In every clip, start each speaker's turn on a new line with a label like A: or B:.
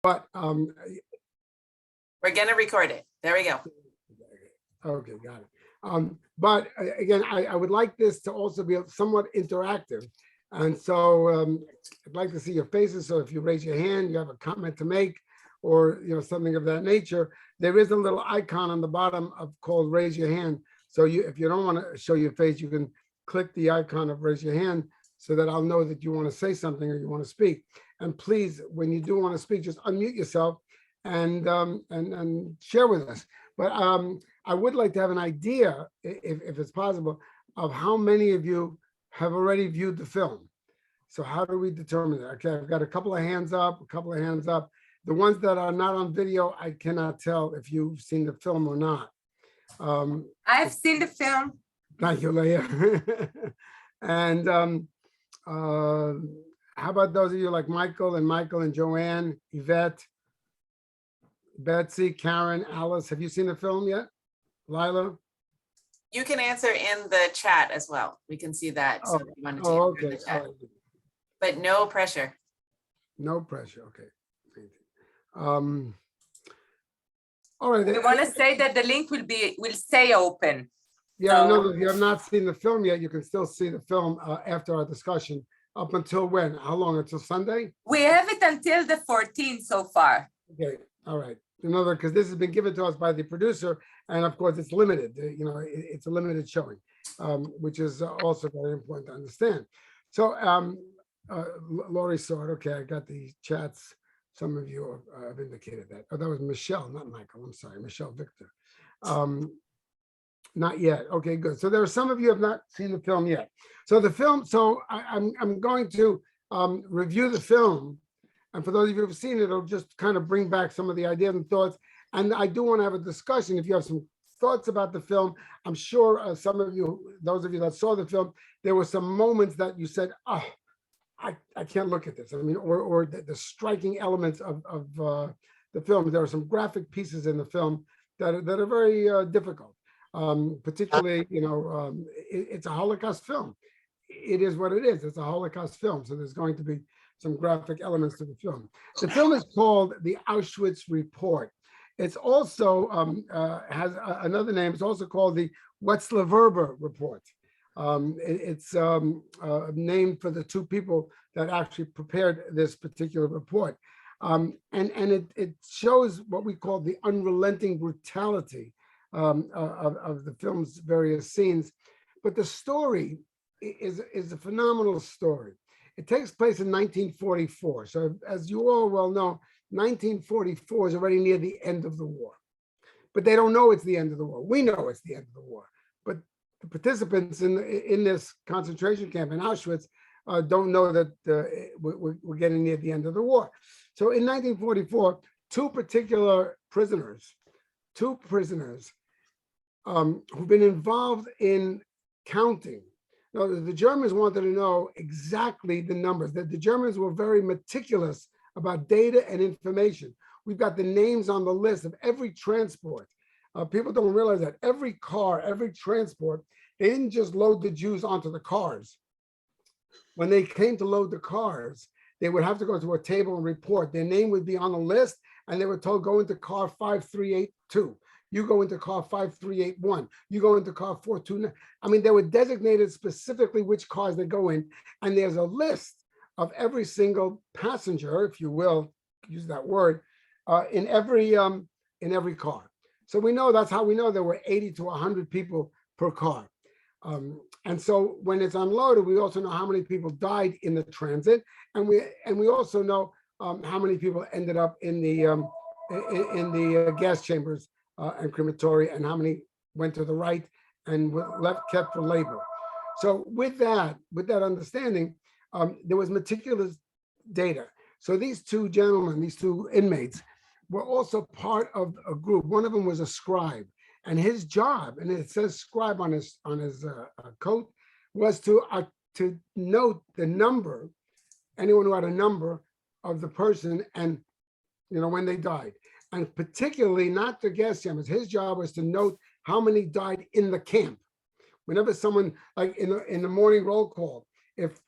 A: But
B: We're gonna record it. There we go.
A: okay, got it. But again, I would like this to also be somewhat interactive. And so I'd like to see your faces. So if you raise your hand, you have a comment to make, or something of that nature, there is a little icon on the bottom called raise your hand. So if you don't want to show your face, you can click the icon of raise your hand so that I'll know that you want to say something or you want to speak. And please, when you do want to speak, just unmute yourself and share with us. But I would like to have an idea, if it's possible, of how many of you have already viewed the film. So how do we determine that? Okay, I've got a couple of hands up, The ones that are not on video, I cannot tell if you've seen the film or not.
C: I've seen the film.
A: Thank you, Leah. And how about those of you like Michael and Joanne, Yvette, Betsy, Karen, Alice? Have you seen the film yet? Lila?
B: You can answer in the chat as well. We can see that. So if you wanted to answer in the chat. But no pressure.
A: No pressure. Okay. All right.
C: We want to say that the link will stay open.
A: Yeah, I know that if you have not seen the film yet, you can still see the film after our discussion. Up until when? How long? Until Sunday?
C: We have it until the 14th so far.
A: Okay. All right. Another, because this has been given to us by the producer, and of course it's limited. It's a limited showing, which is also very important to understand. So, Lori saw it. Okay, I got the chats. Some of you have indicated that. Oh, that was Michelle, not Michael. I'm sorry, Michelle Victor. Not yet. Okay, good. So there are some of you have not seen the film yet. So the film. So I'm going to review the film. And for those of you who've seen it, it'll just kind of bring back some of the ideas and thoughts. And I do want to have a discussion. If you have some thoughts about the film, I'm sure some of you, those of you that saw the film, there were some moments that you said, oh, I can't look at this. I mean, or the striking elements of the film. There are some graphic pieces in the film that are very difficult. Particularly, it's a Holocaust film. It is what it is. It's a Holocaust film. So there's going to be some graphic elements to the film. The film is called The Auschwitz Report. It's also has another name. It's also called the Wetzler Report. It's named for the two people that actually prepared this particular report. And it shows what we call the unrelenting brutality of the film's various scenes. But the story is a phenomenal story. It takes place in 1944. So as you all well know, 1944 is already near the end of the war. But they don't know it's the end of the war. We know it's the end of the war. But the participants in this concentration camp in Auschwitz don't know that we're getting near the end of the war. So in 1944, two prisoners who've been involved in counting. Now, the Germans wanted to know exactly the numbers. The Germans were very meticulous about data and information. We've got the names on the list of every transport. People don't realize that every car, every transport, they didn't just load the Jews onto the cars. When they came to load the cars, they would have to go to a table and report. Their name would be on the list, and they were told, go into car 5382. You go into car 5381. You go into car 429. I mean, they were designated specifically which cars they go in. And there's a list of every single passenger, if you will, use that word, in every car. So we know, that's how we know there were 80 to 100 people per car. And so when it's unloaded, we also know how many people died in the transit. And we also know how many people ended up in the gas chambers and crematory, and how many went to the right and were kept for labor. So with that understanding, there was meticulous data. So these two gentlemen, these two inmates, were also part of a group. One of them was a scribe, and his job, and it says scribe on his coat, was to note the number, anyone who had a number of the person, and when they died. And particularly not the gas chambers. His job was to note how many died in the camp. Whenever someone, like in the morning roll call, if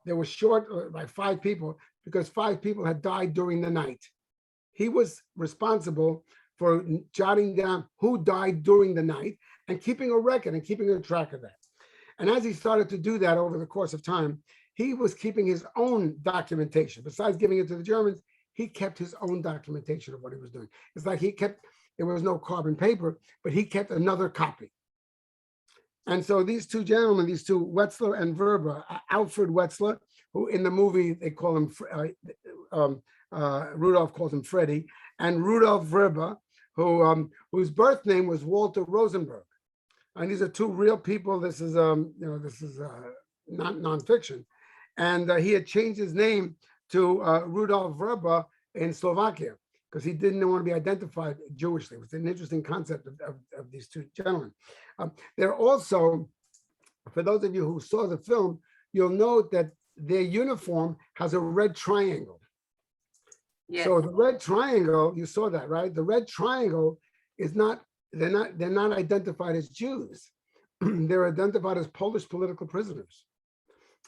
A: they were short by 5 people, because 5 people had died during the night. he was responsible for jotting down who died during the night and keeping a record and keeping a track of that. And as he started to do that over the course of time, he was keeping his own documentation. Besides giving it to the Germans, he kept his own documentation of what he was doing. It's like there was no carbon paper, but he kept another copy. And so these two gentlemen, these two, Wetzler and Verba, Alfred Wetzler, who in the movie they call him, Rudolph calls him Freddie, and Rudolf Verba, whose birth name was Walter Rosenberg. And these are two real people. This is not nonfiction. And he had changed his name to Rudolf Verba in Slovakia because he didn't want to be identified Jewishly. It's an interesting concept of these two gentlemen. They're also, for those of you who saw the film, you'll note that their uniform has a red triangle. Yes. So the red triangle, you saw that, right? The red triangle is not, they're not identified as Jews. They're identified as Polish political prisoners.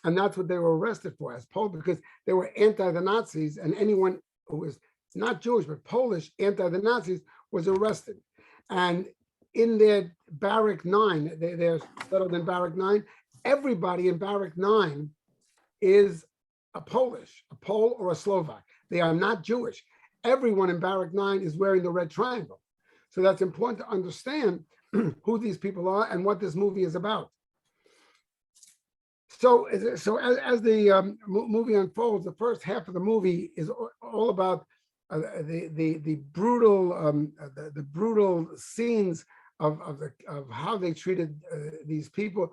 A: And that's what they were arrested for, as Polish, because they were anti the Nazis, and anyone who was not Jewish but Polish anti the Nazis was arrested. And in their Barrack 9, they're settled in Barrack 9. Everybody in Barrack 9 is a Polish, a Pole or a Slovak. They are not Jewish. Everyone in Barrack 9 is wearing the red triangle. So that's important to understand who these people are and what this movie is about. So as the movie unfolds, the first half of the movie is all about the brutal scenes of how they treated these people,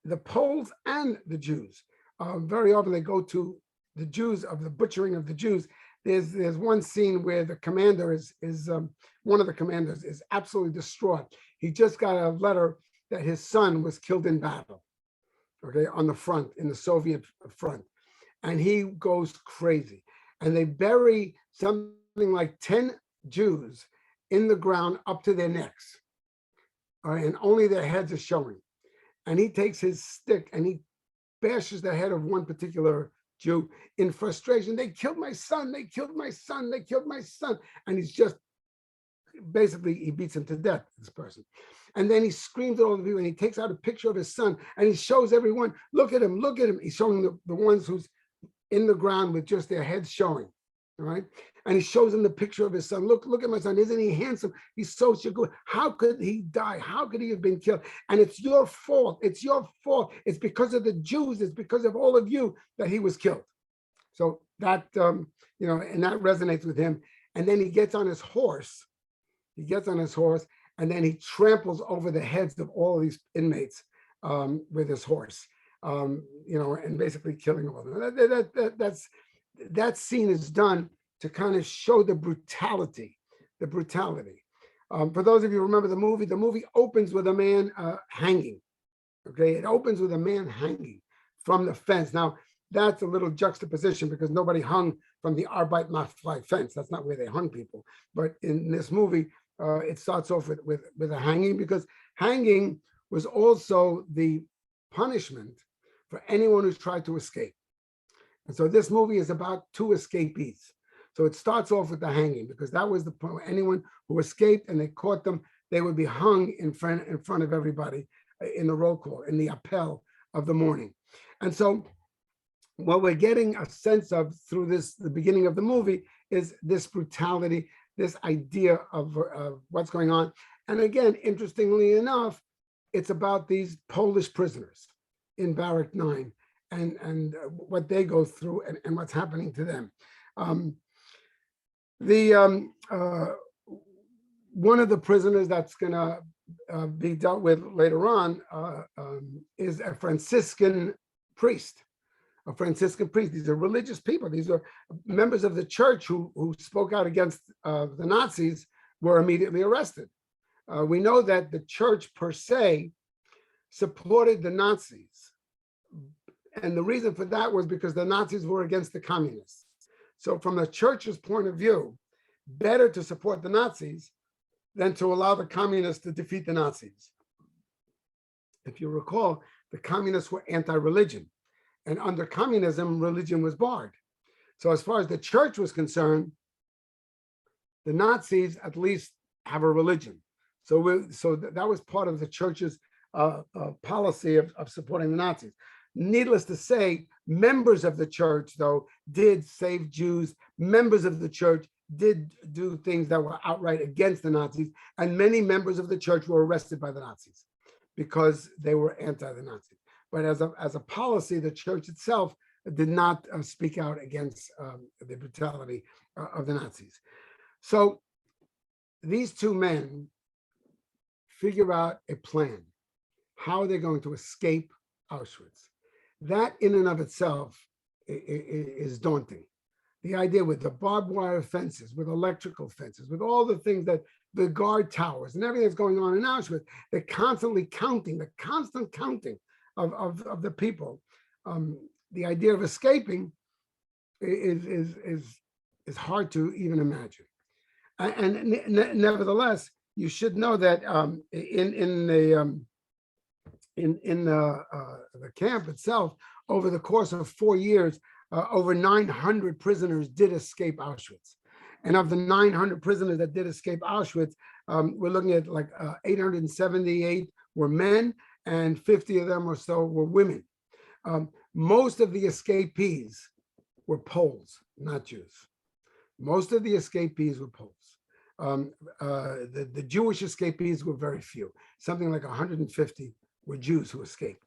A: the Poles and the Jews. Very often they go to the Jews, of the butchering of the Jews. There's one scene where the commander is one of the commanders is absolutely distraught. He just got a letter that his son was killed in battle, okay, on the front, in the Soviet front. And he goes crazy. And they bury something like 10 Jews in the ground up to their necks. All right, and only their heads are showing. And he takes his stick and he bashes the head of one particular Jew in frustration. They killed my son, they killed my son, they killed my son. And he's just, basically, he beats him to death, this person. And then he screams at all the people and he takes out a picture of his son and he shows everyone, look at him, look at him. He's showing the ones who's in the ground with just their heads showing, all right? And he shows them the picture of his son. Look at my son, isn't he handsome? He's so good. How could he die? How could he have been killed? And it's your fault, it's your fault. It's because of the Jews, it's because of all of you that he was killed. So that, and that resonates with him. And then he gets on his horse, and then he tramples over the heads of all of these inmates with his horse, and basically killing all of them. That scene is done to kind of show the brutality. For those of you who remember the movie opens with a man hanging. Okay, it opens with a man hanging from the fence. Now, that's a little juxtaposition because nobody hung from the Arbeit macht frei fence. That's not where they hung people. But in this movie, it starts off with a hanging, because hanging was also the punishment for anyone who's tried to escape. And so this movie is about two escapees. So it starts off with the hanging, because that was the point where anyone who escaped and they caught them, they would be hung in front of everybody in the roll call, in the appel of the morning. And so what we're getting a sense of through the beginning of the movie is this brutality, this idea of what's going on. And again, interestingly enough, it's about these Polish prisoners in Barrack 9 and what they go through and what's happening to them. One of the prisoners that's going to be dealt with later on is a Franciscan priest. These are religious people. These are members of the church who spoke out against the Nazis, were immediately arrested. We know that the church per se supported the Nazis. And the reason for that was because the Nazis were against the communists. So from the church's point of view, better to support the Nazis than to allow the communists to defeat the Nazis. If you recall, the communists were anti-religion. And under communism, religion was barred. So as far as the church was concerned, The Nazis at least have a religion. So that was part of the church's policy of supporting the Nazis. Needless to say, members of the church, though, did save Jews. Members of the church did do things that were outright against the Nazis, and many members of the church were arrested by the Nazis because they were anti the Nazis. But as a policy, the church itself did not speak out against the brutality of the Nazis. So these two men figure out a plan, how they're going to escape Auschwitz. That in and of itself is daunting. The idea with the barbed wire fences, with electrical fences, with all the things that the guard towers and everything that's going on in Auschwitz, they're constantly counting, the constant counting of the people. The idea of escaping is hard to even imagine. And nevertheless, you should know that in the camp itself, over the course of 4 years, over 900 prisoners did escape Auschwitz. And of the 900 prisoners that did escape Auschwitz, we're looking at like 878 were men and 50 of them or so were women. Most of the escapees were Poles, not Jews. Most of the escapees were Poles. The Jewish escapees were very few. Something like 150 were Jews who escaped.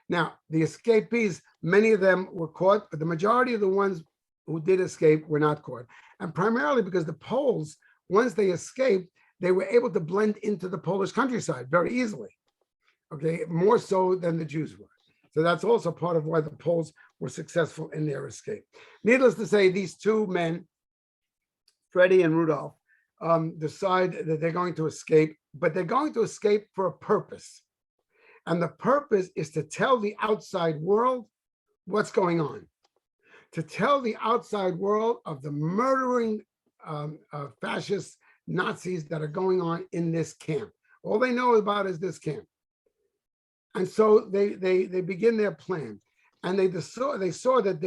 A: Now, the escapees, many of them were caught, but the majority of the ones who did escape were not caught. And primarily because the Poles, once they escaped, they were able to blend into the Polish countryside very easily, okay, more so than the Jews were. So that's also part of why the Poles were successful in their escape. Needless to say, these two men, Freddie and Rudolph, decide that they're going to escape, but they're going to escape for a purpose. And the purpose is to tell the outside world what's going on, to tell the outside world of the murdering fascist Nazis that are going on in this camp. All they know about is this camp. And so they begin their plan. And they saw that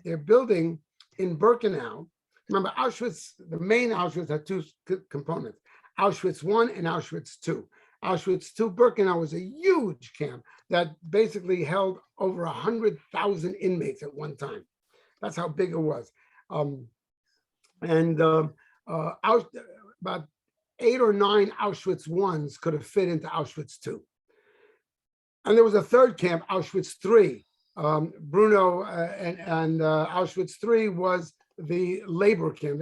A: they're building in Birkenau. Remember, Auschwitz, the main Auschwitz had two components, Auschwitz I and Auschwitz II. Auschwitz II Birkenau was a huge camp that basically held over 100,000 inmates at one time. That's how big it was. About 8 or 9 Auschwitz I's could have fit into Auschwitz II. And there was a third camp, Auschwitz III. Bruno and Auschwitz III was the labor camp.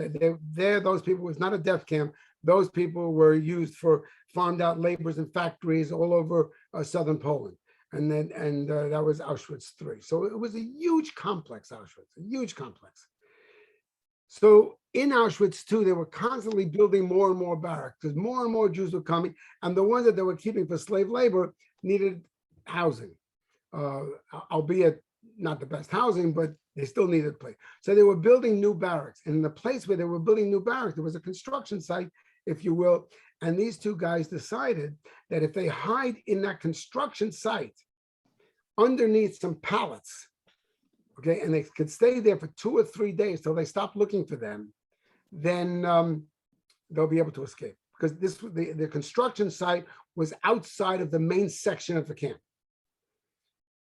A: Those people was not a death camp. Those people were used for farmed out laborers in factories all over southern Poland. And that was Auschwitz III. So it was a huge complex, Auschwitz, a huge complex. So in Auschwitz II, they were constantly building more and more barracks because more and more Jews were coming. And the ones that they were keeping for slave labor needed housing, albeit not the best housing, but they still needed a place. So they were building new barracks. And in the place where they were building new barracks, there was a construction site, if you will. And these two guys decided that if they hide in that construction site underneath some pallets, okay, and they could stay there for 2 or 3 days till they stop looking for them, then they'll be able to escape. Because the construction site was outside of the main section of the camp.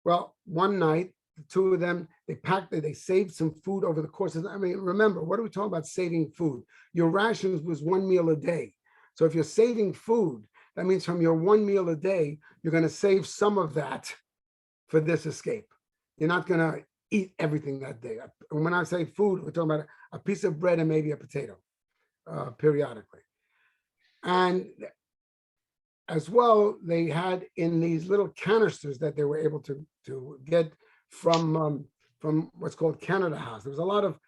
A: Well, one night, the two of them, they saved some food over the course of, remember, what are we talking about saving food? Your rations was 1 meal a day. So if you're saving food, that means from your 1 meal a day, you're going to save some of that for this escape. You're not going to eat everything that day. When I say food, we're talking about a piece of bread and maybe a potato periodically. And as well, they had in these little canisters that they were able to get from what's called Canada House. There was a lot of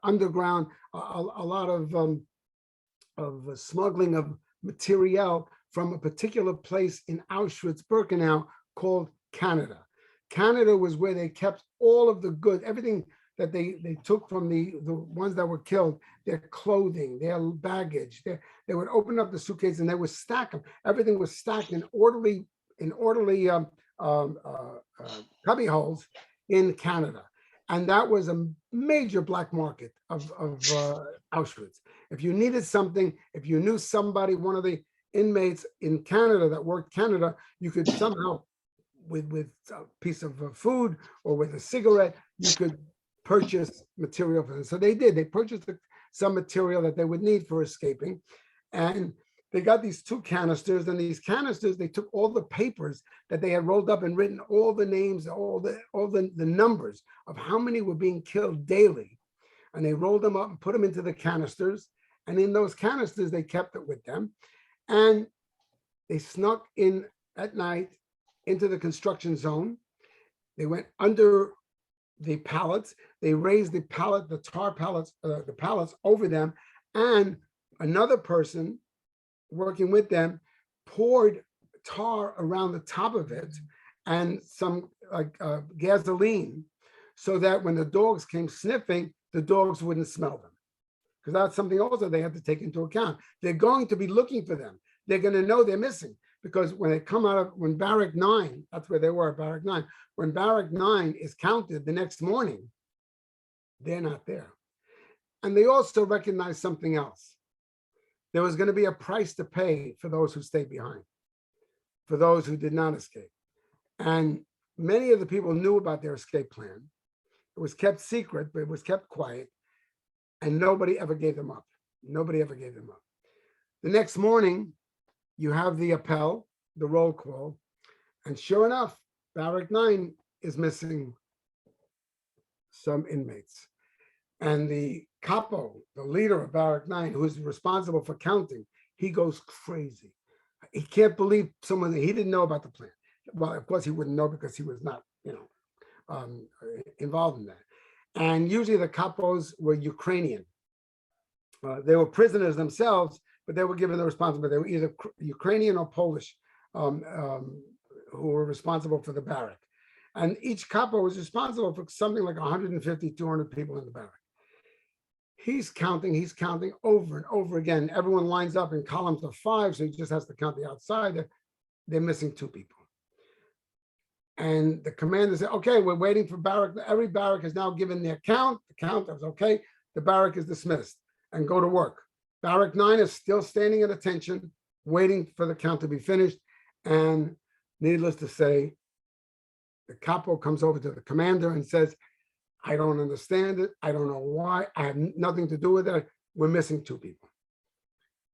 A: underground, a lot of smuggling of material from a particular place in Auschwitz-Birkenau called Canada. Canada was where they kept all of the goods, everything that they took from the ones that were killed, their clothing, their baggage. They would open up the suitcase and they would stack them. Everything was stacked in orderly cubby holes in Canada. And that was a major black market of Auschwitz. If you needed something, if you knew somebody, one of the inmates in Canada that worked Canada, you could somehow, with a piece of food or with a cigarette, you could purchase material for them. So they did. They purchased some material that they would need for escaping. And they got these 2 canisters, and these canisters, they took all the papers that they had rolled up and written all the names, all the numbers of how many were being killed daily. And they rolled them up and put them into the canisters. And in those canisters, they kept it with them. And they snuck in at night into the construction zone. They went under the pallets. They raised the tar pallets, the pallets over them. And another person working with them poured tar around the top of it and some gasoline, so that when the dogs came sniffing, the dogs wouldn't smell them. Because that's something also they have to take into account. They're going to be looking for them. They're going to know they're missing, because when they come out of, when Barrack 9, that's where they were, Barrack 9, when Barrack 9 is counted the next morning, they're not there. And they also recognize something else. There was going to be a price to pay for those who stayed behind, for those who did not escape. And many of the people knew about their escape plan. It was kept secret, but it was kept quiet. And nobody ever gave them up. Nobody ever gave them up. The next morning, you have the appel, the roll call. And sure enough, Barrack 9 is missing some inmates. And the capo, the leader of Barrack 9, who is responsible for counting, he goes crazy. He can't believe someone that he didn't know about the plan. Well, of course he wouldn't know, because he was not, involved in that. And usually the capos were Ukrainian. They were prisoners themselves, but they were given the responsibility. They were either Ukrainian or Polish, who were responsible for the barrack. And each capo was responsible for something like 150, 200 people in the barrack. He's counting over and over again. Everyone lines up in columns of 5, so he just has to count the outside. They're missing 2 people. And the commander said, okay, we're waiting for barrack. Every barrack is now given their count. The count was okay. The barrack is dismissed and go to work. Barrack 9 is still standing at attention, waiting for the count to be finished. And needless to say, the capo comes over to the commander and says, I don't understand it. I don't know why. I have nothing to do with it. We're missing 2 people.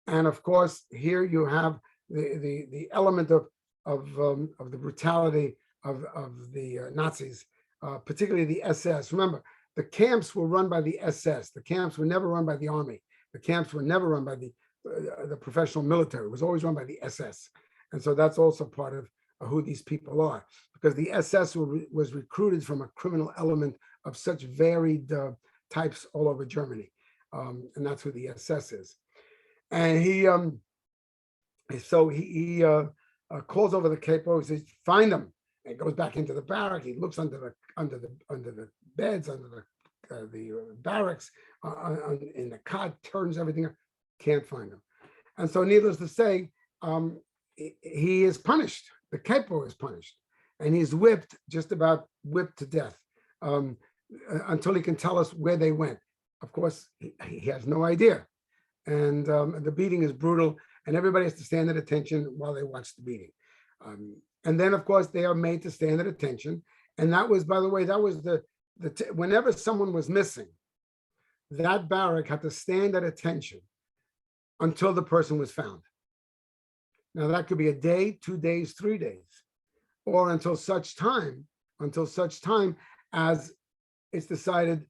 A: And of course, here you have the element of the brutality of the Nazis, particularly the SS. Remember, the camps were run by the SS. The camps were never run by the army. The camps were never run by the professional military. It was always run by the SS. And so that's also part of who these people are, because the SS was recruited from a criminal element of such varied types all over Germany. And that's who the SS is. And he calls over the capo. He says, find them. And goes back into the barrack. He looks under the beds, under the barracks, in the cot, turns everything up. Can't find them. And so needless to say, he is punished. The capo is punished. And he's whipped, just about whipped to death, until he can tell us where they went. Of course, he has no idea. And the beating is brutal, and everybody has to stand at attention while they watch the beating. And then, of course, they are made to stand at attention. And that was, by the way, that was whenever someone was missing, that barrack had to stand at attention until the person was found. Now, that could be a day, 2 days, 3 days, or until such time as it's decided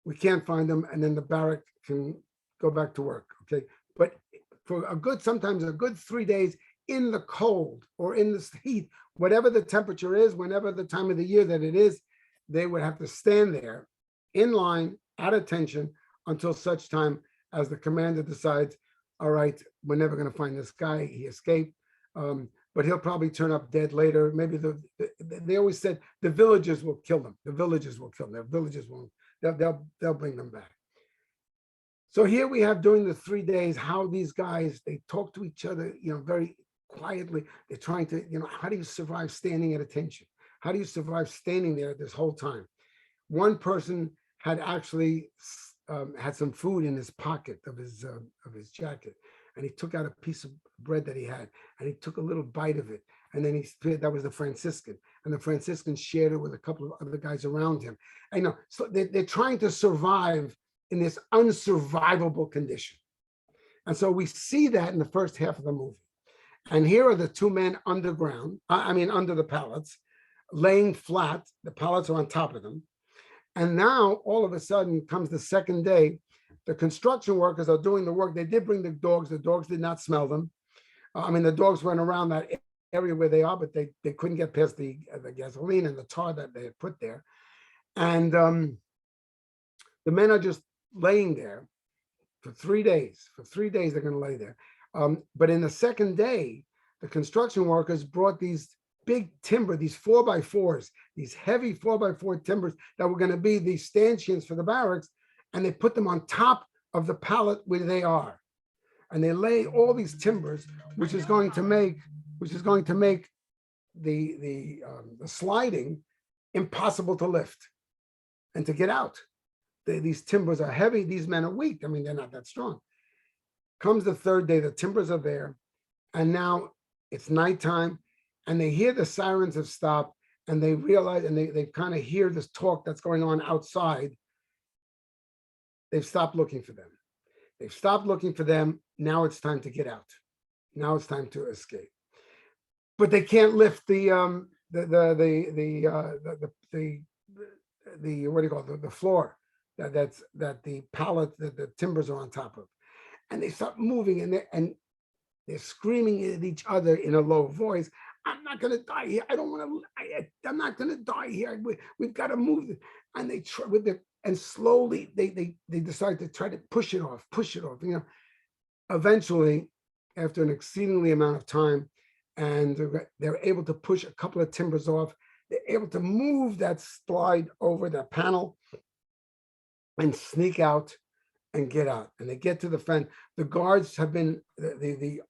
A: we can't find them, and then the barrack can go back to work, okay? But for sometimes a good 3 days, in the cold or in the heat, whatever the temperature is, whenever the time of the year that it is, they would have to stand there in line at attention until such time as the commander decides, all right, we're never going to find this guy. He escaped, but he'll probably turn up dead later. Maybe they always said the villagers will kill them. The villagers will kill them. The villagers won't. They'll bring them back. So here we have, during the 3 days, how these guys, they talk to each other, very quietly. They're trying to, how do you survive standing at attention? How do you survive standing there this whole time? one person had actually had some food in his pocket of his jacket, and he took out a piece of bread that he had, and he took a little bite of it, and then that was the Franciscan, and the Franciscan shared it with a couple of other guys around him. I know, so they're trying to survive in this unsurvivable condition, and so we see that in the first half of the movie. And here are the two men underground, under the pallets, laying flat. The pallets are on top of them. And now all of a sudden comes the second day. The construction workers are doing the work. They did bring the dogs. The dogs did not smell them. The dogs went around that area where they are, but they couldn't get past the gasoline and the tar that they had put there. And the men are just laying there for 3 days. For 3 days, they're going to lay there. But in the second day, the construction workers brought these big timber, these 4x4s, these heavy 4x4 timbers that were going to be these stanchions for the barracks, and they put them on top of the pallet where they are. And they lay all these timbers, which is going to make the sliding impossible to lift and to get out. These timbers are heavy. These men are weak. They're not that strong. Comes the third day, the timbers are there, and now it's nighttime, and they hear the sirens have stopped, and they realize, and they kind of hear this talk that's going on outside. They've stopped looking for them. They've stopped looking for them. Now it's time to get out. Now it's time to escape. But they can't lift the floor that the pallet, the timbers are on top of. And they start moving, and they're screaming at each other in a low voice. I'm not going to die here. I don't want to. I'm not going to die here. We've got to move. And they try and slowly they decide to try to push it off. Eventually, after an exceedingly amount of time, and they're able to push a couple of timbers off. They're able to move that slide over the panel and sneak out and get out. And they get to the fence. The guards have been the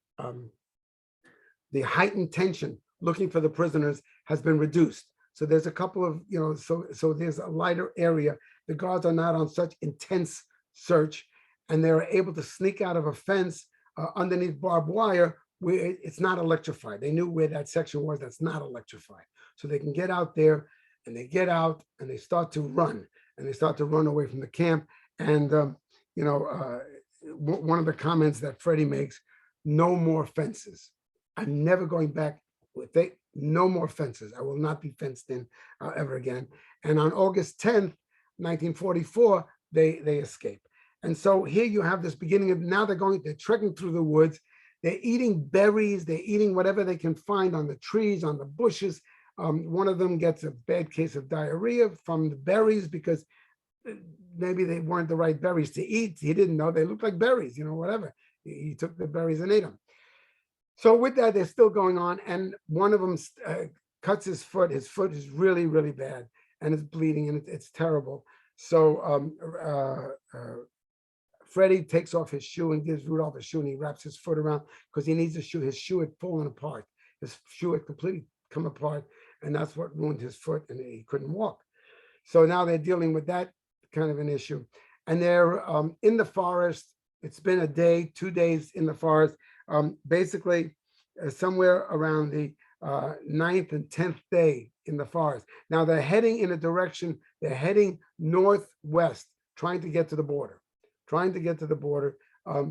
A: heightened tension looking for the prisoners has been reduced. So there's a couple of, so there's a lighter area. The guards are not on such intense search, and they're able to sneak out of a fence underneath barbed wire where it's not electrified. They knew where that section was that's not electrified. So they can get out there, and they get out, and they start to run, and they start to run away from the camp. And, one of the comments that Freddie makes, no more fences. I'm never going back with no more fences. I will not be fenced in ever again. And on August 10th, 1944, they escape. And so here you have this beginning of, now they're trekking through the woods. They're eating berries. They're eating whatever they can find on the trees, on the bushes. One of them gets a bad case of diarrhea from the berries because maybe they weren't the right berries to eat. He didn't know they looked like berries, whatever. He took the berries and ate them. So with that, they're still going on. And one of them cuts his foot. His foot is really, really bad, and it's bleeding, and it's terrible. So Freddie takes off his shoe and gives Rudolph a shoe, and he wraps his foot around because he needs a shoe. His shoe had fallen apart. His shoe had completely come apart, and that's what ruined his foot, and he couldn't walk. So now they're dealing with that kind of an issue. And they're in the forest. It's been a day, 2 days in the forest, basically somewhere around the 9th and 10th day in the forest. Now they're heading in a direction, they're heading northwest, trying to get to the border,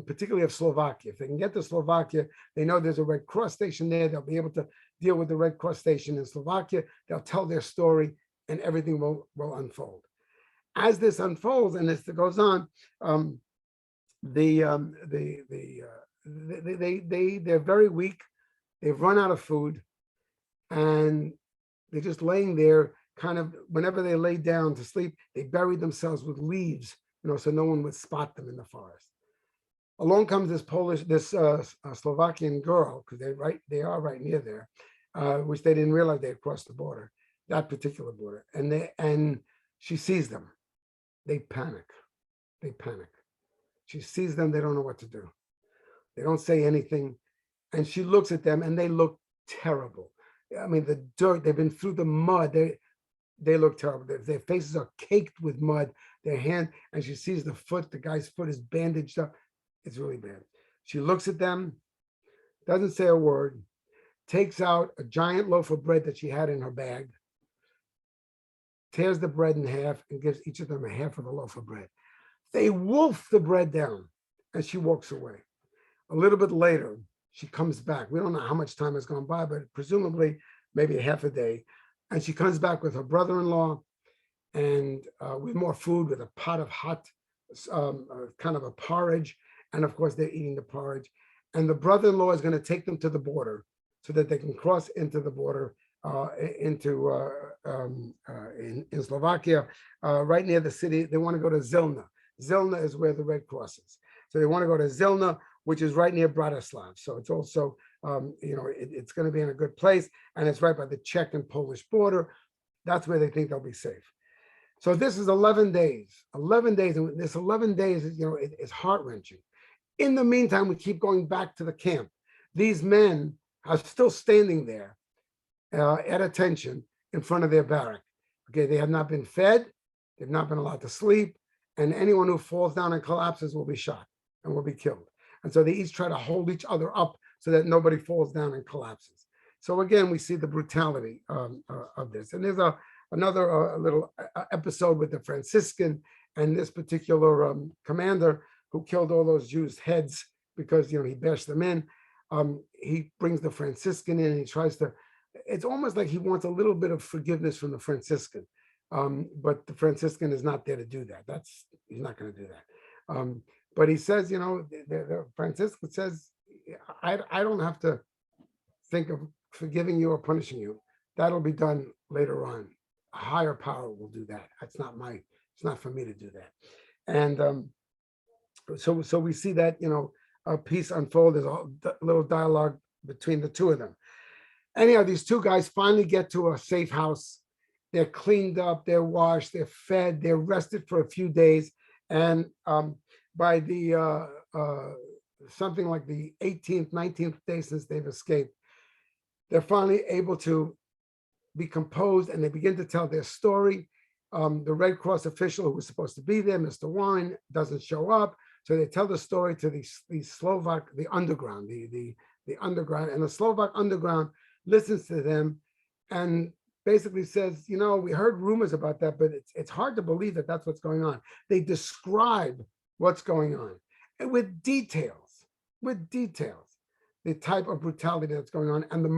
A: particularly of Slovakia. If they can get to Slovakia, they know there's a Red Cross station there. They'll be able to deal with the Red Cross station in Slovakia. They'll tell their story, and everything will unfold. As this unfolds and as it goes on, they're very weak. They've run out of food, and they're just laying there. Kind of whenever they lay down to sleep, they bury themselves with leaves, so no one would spot them in the forest. Along comes this Slovakian girl, because they are right near there, which they didn't realize they had crossed the border, that particular border, and she sees them. They panic. She sees them. They don't know what to do. They don't say anything. And she looks at them, and they look terrible. The dirt, they've been through the mud. they look terrible. Their faces are caked with mud, their hand, and she sees the foot, the guy's foot is bandaged up. It's really bad. She looks at them, doesn't say a word, takes out a giant loaf of bread that she had in her bag, tears the bread in half, and gives each of them a half of the loaf of bread. They wolf the bread down, and she walks away. A little bit later, she comes back. We don't know how much time has gone by, but presumably maybe a half a day. And she comes back with her brother-in-law and with more food, with a pot of hot, kind of a porridge. And of course, they're eating the porridge. And the brother-in-law is going to take them to the border so that they can cross into the border in Slovakia, right near the city. They want to go to Zilna. Zilna is where the Red Cross is. So they want to go to Zilna, which is right near Bratislava. So it's also, it's going to be in a good place. And it's right by the Czech and Polish border. That's where they think they'll be safe. So this is 11 days, 11 days. And this 11 days is, it's heart-wrenching. In the meantime, we keep going back to the camp. These men are still standing there at attention in front of their barrack. Okay, they have not been fed. They've not been allowed to sleep. And anyone who falls down and collapses will be shot and will be killed. And so they each try to hold each other up so that nobody falls down and collapses. So again, we see the brutality of this. And there's another little episode with the Franciscan and this particular commander who killed all those Jews' heads because, he bashed them in. He brings the Franciscan in and he tries to, it's almost like he wants a little bit of forgiveness from the Franciscan. But the Franciscan is not there to do that. He's not going to do that. But he says, the Franciscan says, I don't have to think of forgiving you or punishing you. That'll be done later on. A higher power will do that. It's not for me to do that. And so we see that, a piece unfold. There's a little dialogue between the two of them. Anyhow, these two guys finally get to a safe house. They're cleaned up, they're washed, they're fed, they're rested for a few days. And by the something like the 18th, 19th day since they've escaped, they're finally able to be composed and they begin to tell their story. The Red Cross official who was supposed to be there, Mr. Warren, doesn't show up. So they tell the story to the Slovak, the underground, the underground, and the Slovak underground listens to them and basically says, we heard rumors about that, but it's hard to believe that that's what's going on. They describe what's going on and with details, the type of brutality that's going on and the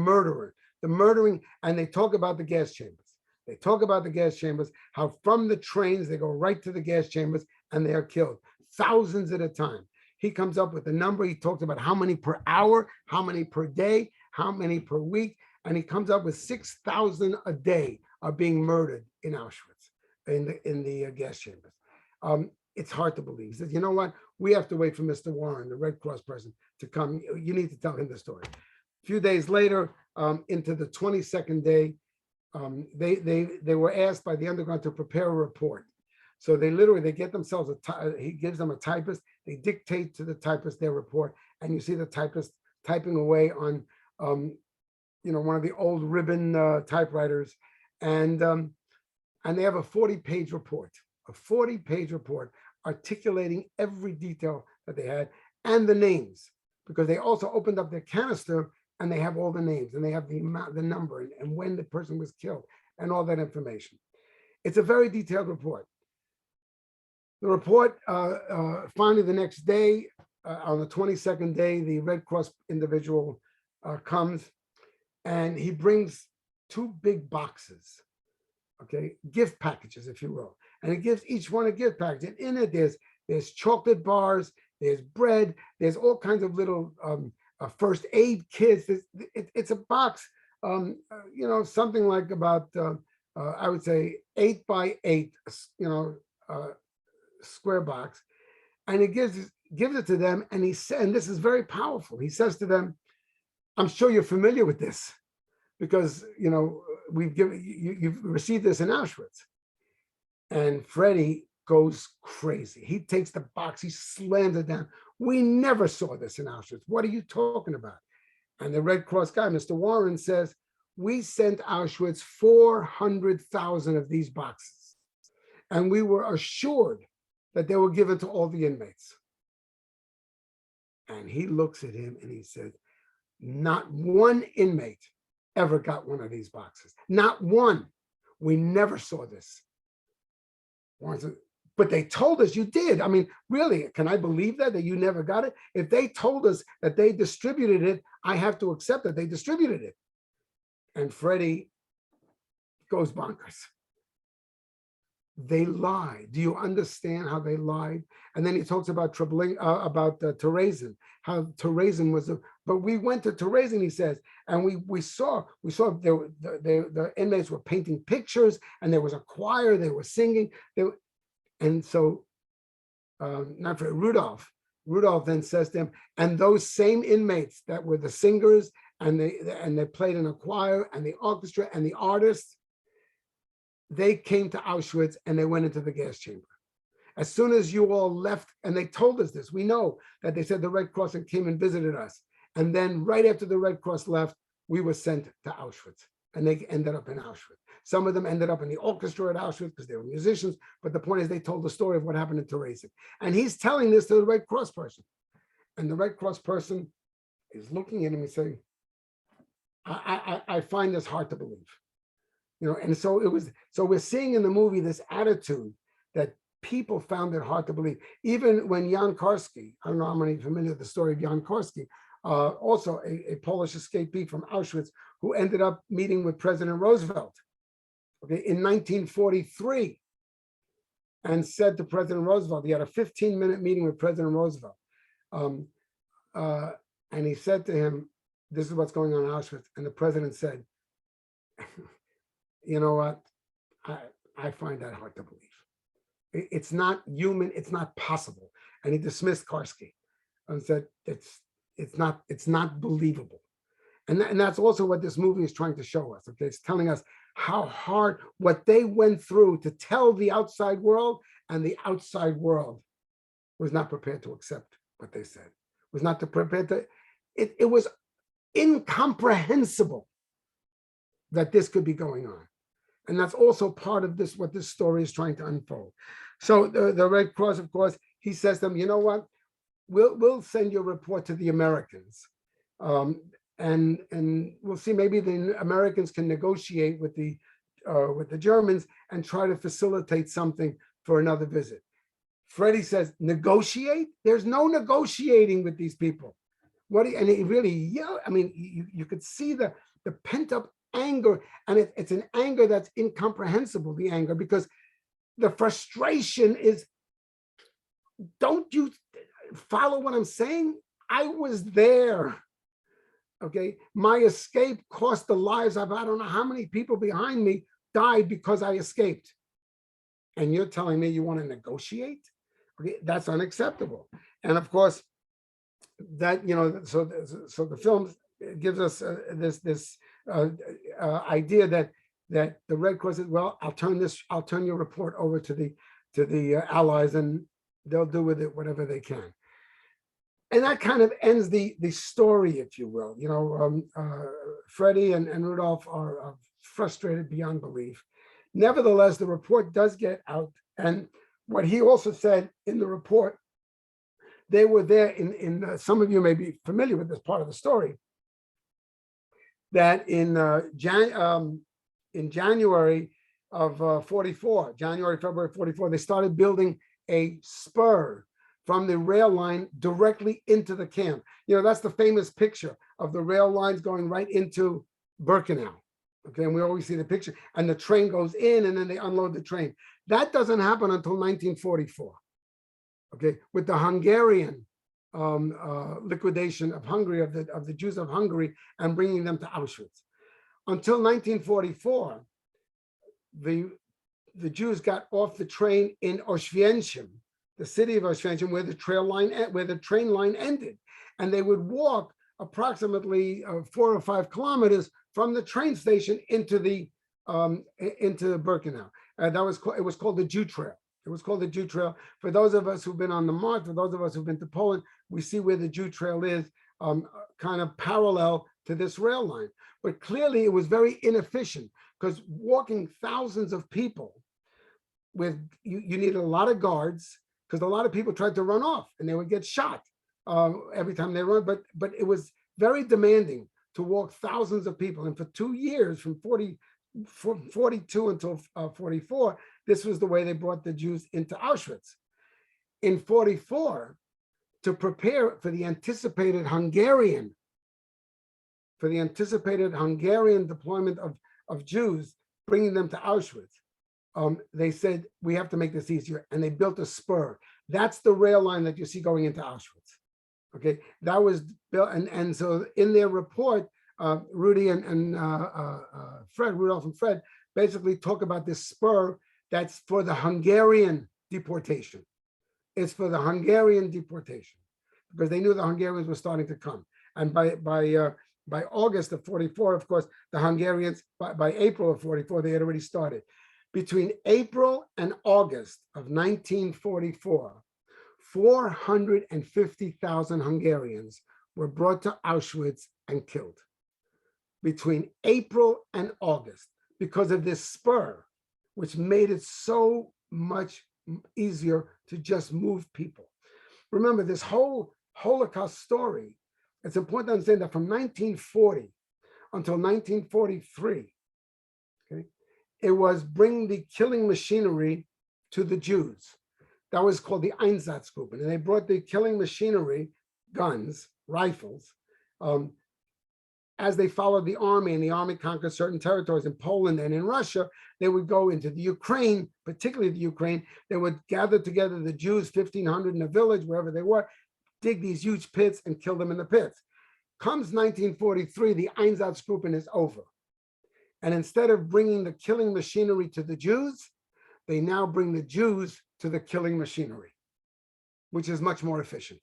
A: murdering, and they talk about the gas chambers. They talk about the gas chambers, how from the trains, they go right to the gas chambers and they are killed, thousands at a time. He comes up with the number. He talks about how many per hour, how many per day, how many per week. And he comes up with 6,000 a day are being murdered in Auschwitz, in the gas chambers. It's hard to believe. He says, you know what? We have to wait for Mr. Warren, the Red Cross person, to come. You need to tell him the story. A few days later, into the 22nd day, they were asked by the underground to prepare a report. So they get themselves he gives them a typist. They dictate to the typist their report, and you see the typist typing away on one of the old ribbon typewriters, and they have a 40-page report, articulating every detail that they had and the names, because they also opened up their canister and they have all the names and they have the number and when the person was killed and all that information. It's a very detailed report. The report, finally the next day, on the 22nd day, the Red Cross individual comes and he brings 2 big boxes, okay, gift packages, if you will. And he gives each one a gift package. And in it, there's chocolate bars, there's bread, there's all kinds of little first aid kits. It's a box, something like about, I would say 8 by 8, square box. And he gives it to them. And and this is very powerful. He says to them, I'm sure you're familiar with this because, you've received this in Auschwitz. And Freddie goes crazy. He takes the box, he slams it down. We never saw this in Auschwitz. What are you talking about? And the Red Cross guy, Mr. Warren, says, we sent Auschwitz 400,000 of these boxes, and we were assured that they were given to all the inmates. And he looks at him and he said, not one inmate ever got one of these boxes. Not one. We never saw this. But they told us you did. I mean, really, can I believe that you never got it? If they told us that they distributed it, I have to accept that they distributed it. And Freddie goes bonkers. They lied. Do you understand how they lied? And then he talks about Treblinka, about Terezin, how Terezin was, but we went to Terezin, he says, and we saw the inmates were painting pictures, and there was a choir, they were singing. And so, not for Rudolph then says to him, and those same inmates that were the singers, and they played in a choir, and the orchestra, and the artists, they came to Auschwitz and they went into the gas chamber. As soon as you all left, and they told us this, we know that they said the Red Cross came and visited us. And then right after the Red Cross left, we were sent to Auschwitz, and they ended up in Auschwitz. Some of them ended up in the orchestra at Auschwitz because they were musicians. But the point is they told the story of what happened in Terezin. And he's telling this to the Red Cross person. And the Red Cross person is looking at him and saying, I find this hard to believe. You know, and so we're seeing in the movie this attitude that people found it hard to believe. Even when Jan Karski, I don't know how many are familiar with the story of Jan Karski, also a Polish escapee from Auschwitz who ended up meeting with President Roosevelt, okay, in 1943, and said to President Roosevelt, he had a 15-minute meeting with President Roosevelt, and he said to him, this is what's going on in Auschwitz. And the president said, you know what, I find that hard to believe. It's not human, it's not possible. And he dismissed Karski and said, it's not believable. And that's also what this movie is trying to show us, okay? It's telling us how hard, what they went through to tell the outside world, and the outside world was not prepared to accept what they said, was not prepared to, it was incomprehensible that this could be going on. And that's also part of this, what this story is trying to unfold. So the Red Cross, of course, he says to them, you know what, we'll send your report to the Americans. And we'll see, maybe the Americans can negotiate with the Germans and try to facilitate something for another visit. Freddie says, negotiate? There's no negotiating with these people. And he really yelled. I mean, you could see the pent-up anger, and it's an anger that's incomprehensible, the anger, because the frustration is, don't you follow what I'm saying? I was there, okay? My escape cost the lives of, I don't know how many people behind me died because I escaped. And you're telling me you want to negotiate? Okay, that's unacceptable. And of course, that, you know, so the film gives us this idea that the Red Cross says, well, I'll turn your report over to the Allies, and they'll do with it whatever they can. And that kind of ends the story, if you will. You know, Freddie and Rudolph are frustrated beyond belief. Nevertheless, the report does get out, and what he also said in the report, they were there in some of you may be familiar with this part of the story, that in January of 44, February 44, they started building a spur from the rail line directly into the camp. You know, that's the famous picture of the rail lines going right into Birkenau. Okay, and we always see the picture, and the train goes in and then they unload the train. That doesn't happen until 1944. Okay, with the Hungarian liquidation of Hungary, of the Jews of Hungary, and bringing them to Auschwitz. Until 1944, the Jews got off the train in Oświęcim, the city of Oświęcim, where the train line ended, and they would walk approximately 4 or 5 kilometers from the train station into Birkenau. It was called the Jew Trail. It was called the Jew Trail. For those of us who've been on the march, for those of us who've been to Poland, we see where the Jew Trail is, kind of parallel to this rail line. But clearly it was very inefficient because walking thousands of people with, you needed a lot of guards because a lot of people tried to run off and they would get shot every time they run. But it was very demanding to walk thousands of people. And for 2 years, from 42 until 44, this was the way they brought the Jews into Auschwitz. In 44, to prepare for the anticipated Hungarian deployment of Jews, bringing them to Auschwitz, they said, we have to make this easier. And they built a spur. That's the rail line that you see going into Auschwitz. Okay, that was built. And so in their report, Rudy and Rudolph and Fred basically talk about this spur that's for the Hungarian deportation. It's for the Hungarian deportation because they knew the Hungarians were starting to come. And by August of 44, of course, the Hungarians, by April of 44, they had already started. Between April and August of 1944, 450,000 Hungarians were brought to Auschwitz and killed. Between April and August, because of this spur, which made it so much easier to just move people. Remember, this whole Holocaust story, it's important to understand that from 1940 until 1943, okay, it was bringing the killing machinery to the Jews. That was called the Einsatzgruppen. And they brought the killing machinery, guns, rifles, as they followed the army, and the army conquered certain territories in Poland and in Russia. They would go into the Ukraine, particularly the Ukraine. They would gather together the Jews, 1,500 in a village, wherever they were, dig these huge pits and kill them in the pits. Comes 1943, the Einsatzgruppen is over. And instead of bringing the killing machinery to the Jews, they now bring the Jews to the killing machinery, which is much more efficient,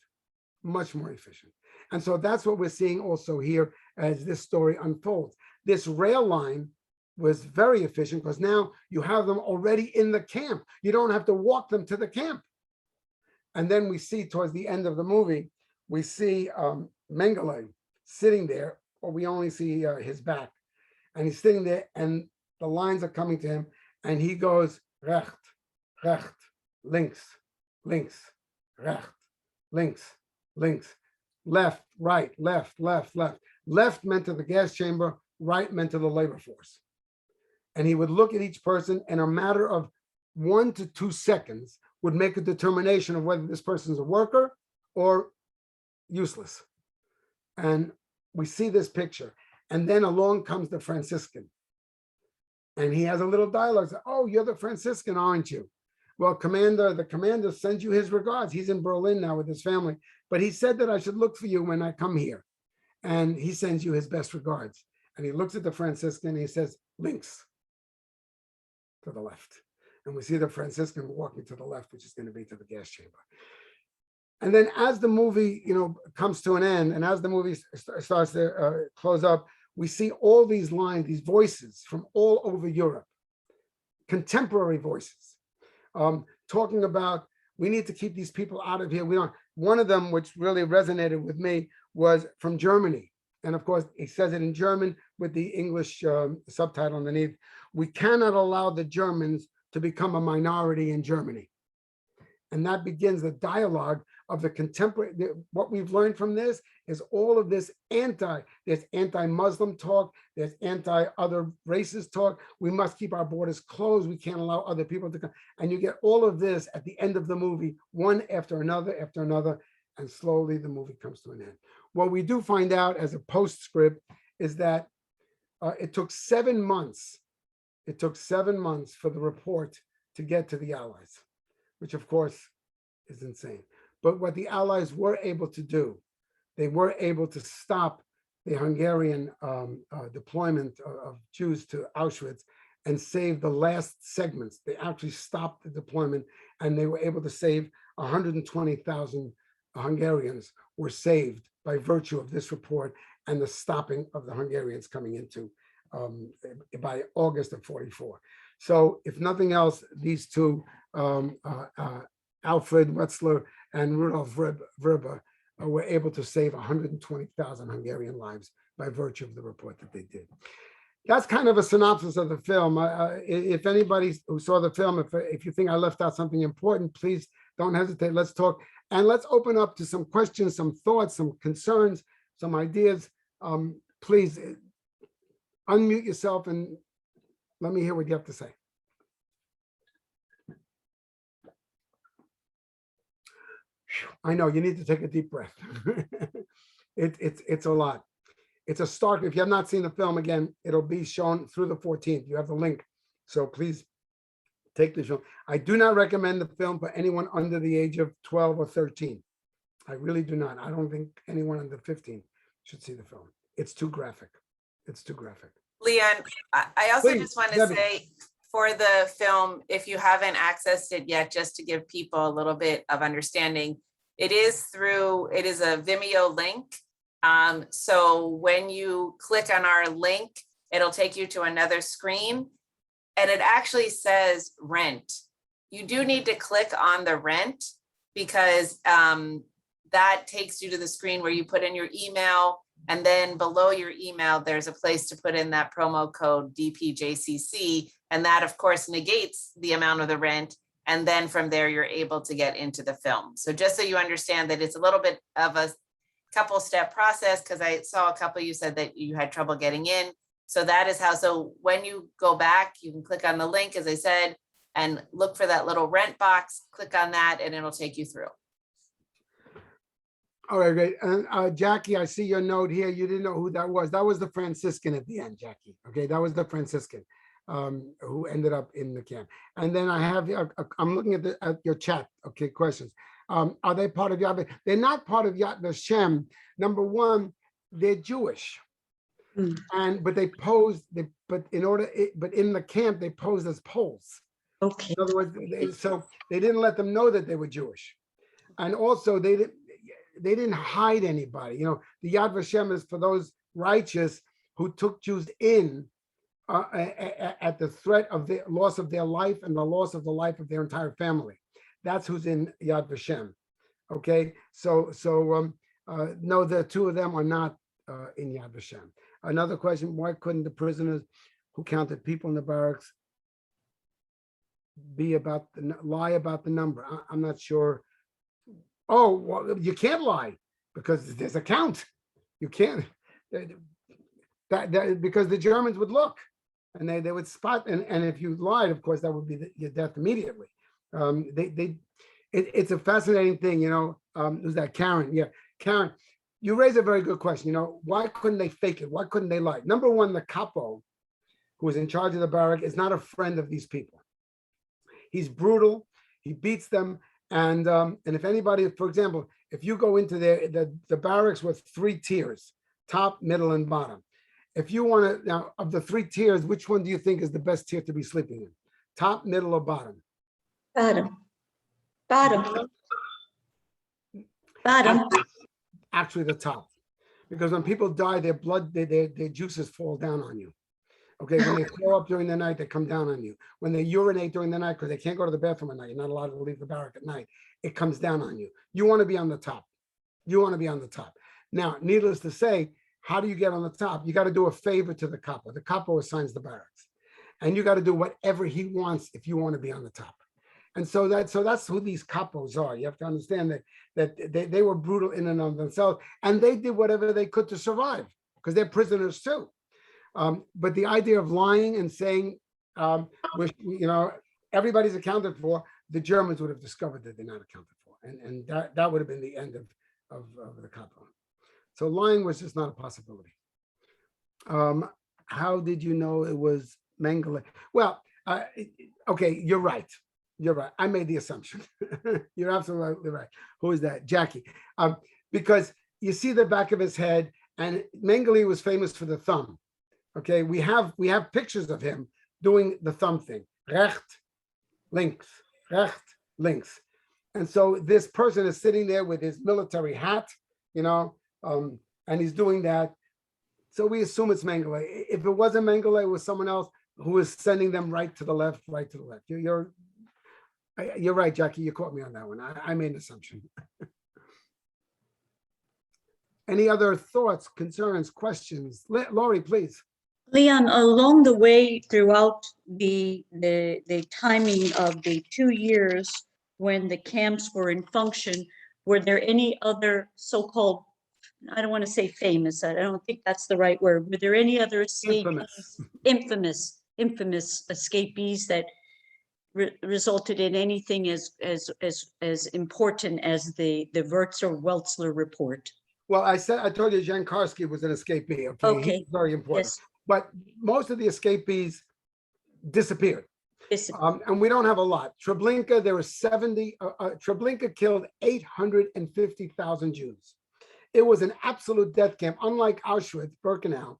A: much more efficient. And so that's what we're seeing also here as this story unfolds. This rail line was very efficient because now you have them already in the camp. You don't have to walk them to the camp. And then we see towards the end of the movie, we see Mengele sitting there, or we only see his back. And he's sitting there and the lines are coming to him and he goes, recht, recht, links, links, recht, links, links. Left, right, left, left, left. Left meant to the gas chamber, right meant to the labor force. And he would look at each person in a matter of 1 to 2 seconds would make a determination of whether this person is a worker or useless. And we see this picture. And then along comes the Franciscan. And he has a little dialogue. Oh, you're the Franciscan, aren't you? Well, the commander sends you his regards. He's in Berlin now with his family. But he said that I should look for you when I come here. And he sends you his best regards. And he looks at the Franciscan and he says, links, to the left. And we see the Franciscan walking to the left, which is going to be to the gas chamber. And then as the movie, comes to an end, and as the movie starts to close up, we see all these lines, these voices from all over Europe, contemporary voices, talking about, we need to keep these people out of here. One of them, which really resonated with me, was from Germany. And of course, he says it in German with the English subtitle underneath. We cannot allow the Germans to become a minority in Germany. And that begins the dialogue of the contemporary. What we've learned from this is all of this there's anti-Muslim talk, there's anti-other races talk. We must keep our borders closed. We can't allow other people to come. And you get all of this at the end of the movie, one after another, and slowly the movie comes to an end. What we do find out as a postscript is that it took 7 months. It took 7 months for the report to get to the Allies, which of course is insane. But what the Allies were able to do, they were able to stop the Hungarian deployment of Jews to Auschwitz and save the last segments. They actually stopped the deployment and they were able to save 120,000 Hungarians were saved by virtue of this report and the stopping of the Hungarians coming into by August of 44. So if nothing else, these two, Alfred Wetzler and Rudolf Vrba, were able to save 120,000 Hungarian lives by virtue of the report that they did. That's kind of a synopsis of the film. If anybody who saw the film, if you think I left out something important, please don't hesitate. Let's talk, and let's open up to some questions, some thoughts, some concerns, some ideas. Please unmute yourself and let me hear what you have to say. I know you need to take a deep breath. It's a lot. It's a stark. If you have not seen the film, again, it'll be shown through the 14th. You have the link, so please take the film. I do not recommend the film for anyone under the age of 12 or 13. I really do not. I don't think anyone under 15 should see the film. It's too graphic. It's too graphic.
B: Leon, I also
A: Please,
B: just want to
A: Debbie.
B: say for the film, if you haven't accessed it yet, just to give people a little bit of understanding, it is a Vimeo link. So when you click on our link, it'll take you to another screen and it actually says rent. You do need to click on the rent because that takes you to the screen where you put in your email, and then below your email, there's a place to put in that promo code DPJCC. And that of course negates the amount of the rent. And then from there, you're able to get into the film. So just so you understand that it's a little bit of a couple step process, because I saw a couple, you said that you had trouble getting in. So that is how, so when you go back, you can click on the link, as I said, and look for that little rent box, click on that, and it'll take you through.
A: All right, great. And Jackie, I see your note here. You didn't know who that was. That was the Franciscan at the end, Jackie. Okay, that was the Franciscan who ended up in the camp. And then I have, I'm looking at your chat. Okay, questions. Are they part of Yad Vashem? They're not part of Yad Vashem. Number one, they're Jewish, but they posed. But in the camp they posed as Poles.
D: Okay.
A: In other words, so they didn't let them know that they were Jewish, and also they didn't hide anybody. You know, the Yad Vashem is for those righteous who took Jews in at the threat of the loss of their life and the loss of the life of their entire family. That's who's in Yad Vashem. Okay, so no, the two of them are not in Yad Vashem. Another question: why couldn't the prisoners who counted people in the barracks lie about the number? I'm not sure. Oh, well, you can't lie because there's a count. You can't. That because the Germans would look and they would spot, and if you lied, of course, that would be your death immediately. It's a fascinating thing, you know. Who's that? Karen? Yeah, Karen, you raise a very good question. You know, why couldn't they fake it? Why couldn't they lie? Number one, the capo, who is in charge of the barrack, is not a friend of these people. He's brutal. He beats them, and if anybody, for example, if you go into the barracks with 3 tiers, top, middle, and bottom. If you want to, now of the 3 tiers, which one do you think is the best tier to be sleeping in? Top, middle, or bottom?
D: Bottom. Bottom. Bottom.
A: Actually the top, because when people die, their blood, their juices fall down on you. Okay, when they throw up during the night, they come down on you. When they urinate during the night, because they can't go to the bathroom at night, you're not allowed to leave the barrack at night, it comes down on you. You want to be on the top. You want to be on the top. Now, needless to say, how do you get on the top? You got to do a favor to the capo. The capo assigns the barracks, and you got to do whatever he wants if you want to be on the top. And so that's who these capos are. You have to understand that they were brutal in and of themselves, and they did whatever they could to survive because they're prisoners too. But the idea of lying and saying, everybody's accounted for, the Germans would have discovered that they're not accounted for, and that would have been the end of the capo. So lying was just not a possibility. How did you know it was Mengele? Well, okay, you're right. You're right. I made the assumption. You're absolutely right. Who is that? Jackie. Because you see the back of his head, and Mengele was famous for the thumb. Okay, we have pictures of him doing the thumb thing. Recht, links, recht, links. And so this person is sitting there with his military hat, and he's doing that. So we assume it's Mengele. If it wasn't Mengele, it was someone else who was sending them right to the left, right to the left. You're right, Jackie. You caught me on that one. I made an assumption. Any other thoughts, concerns, questions? Laurie, please.
D: Leon, along the way throughout the timing of the 2 years when the camps were in function, were there any other so-called, I don't want to say famous, I don't think that's the right word, were there any other escapees, infamous escapees that resulted in anything as important as the Weltzler report?
A: Well, I told you Jan Karski was an escapee. Okay,
D: Okay.
A: he's very important.
D: Yes.
A: But most of the escapees disappeared.
D: This,
A: And we don't have a lot. Treblinka, there were 70, Treblinka killed 850,000 Jews. It was an absolute death camp. Unlike Auschwitz, Birkenau,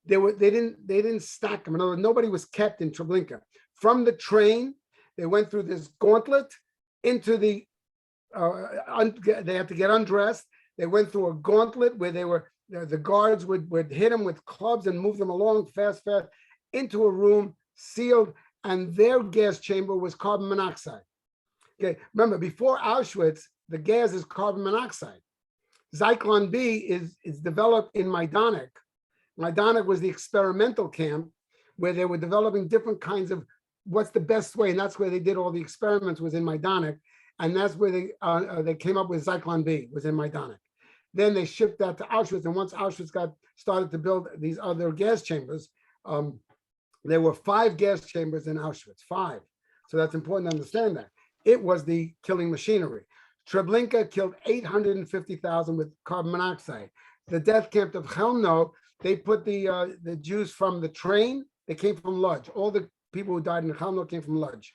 A: they didn't stack them. In other words, nobody was kept in Treblinka. From the train, they went through this gauntlet into the, they had to get undressed. They went through a gauntlet where the guards would hit them with clubs and move them along fast, into a room sealed, and their gas chamber was carbon monoxide. Okay, remember, before Auschwitz, the gas is carbon monoxide. Zyklon B is developed in Majdanek. Majdanek was the experimental camp where they were developing different kinds of what's the best way, and that's where they did all the experiments, was in Majdanek, and that's where they came up with Zyklon B, was in Majdanek. Then they shipped that to Auschwitz, and once Auschwitz started to build these other gas chambers, there were 5 gas chambers in Auschwitz, 5. So that's important to understand that. It was the killing machinery. Treblinka killed 850,000 with carbon monoxide. The death camp of Chelmno, they put the Jews from the train, they came from Lodz. All the people who died in Chelmno came from Lodz.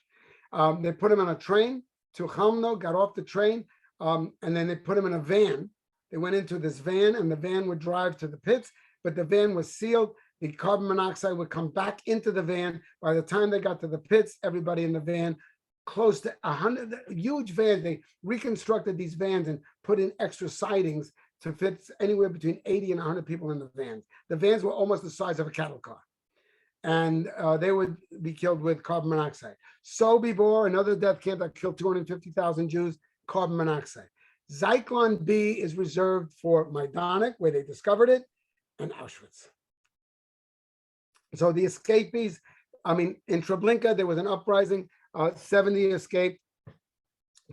A: They put them on a train to Chelmno, got off the train, and then they put them in a van. They went into this van, and the van would drive to the pits, but the van was sealed. The carbon monoxide would come back into the van. By the time they got to the pits, everybody in the van, close to 100, huge vans. They reconstructed these vans and put in extra sidings to fit anywhere between 80 and 100 people in the vans. The vans were almost the size of a cattle car. And they would be killed with carbon monoxide. Sobibor, another death camp that killed 250,000 Jews, carbon monoxide. Zyklon B is reserved for Majdanek, where they discovered it, and Auschwitz. So the escapees, I mean, in Treblinka, there was an uprising, 70 escaped,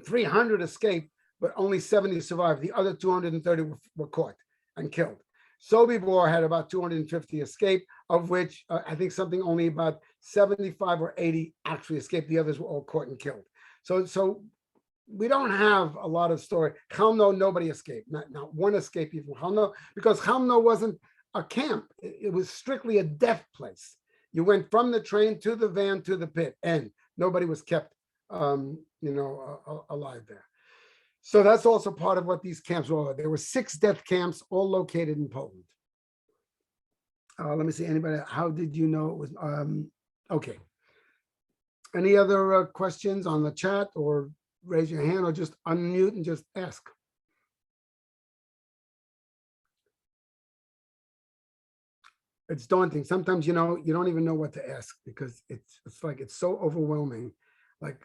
A: 300 escaped, but only 70 survived. The other 230 were caught and killed. Sobibor had about 250 escaped, of which I think something only about 75 or 80 actually escaped. The others were all caught and killed. So we don't have a lot of story. Chelmno, nobody escaped, not one escapee from Chelmno, because Chelmno wasn't a camp. It was strictly a death place. You went from the train to the van to the pit, and nobody was kept, alive there. So that's also part of what these camps were. There were 6 death camps, all located in Poland. Let me see, anybody, how did you know it was, okay. Any other questions on the chat, or raise your hand, or just unmute and just ask? It's daunting. Sometimes, you don't even know what to ask, because it's like, it's so overwhelming. Like,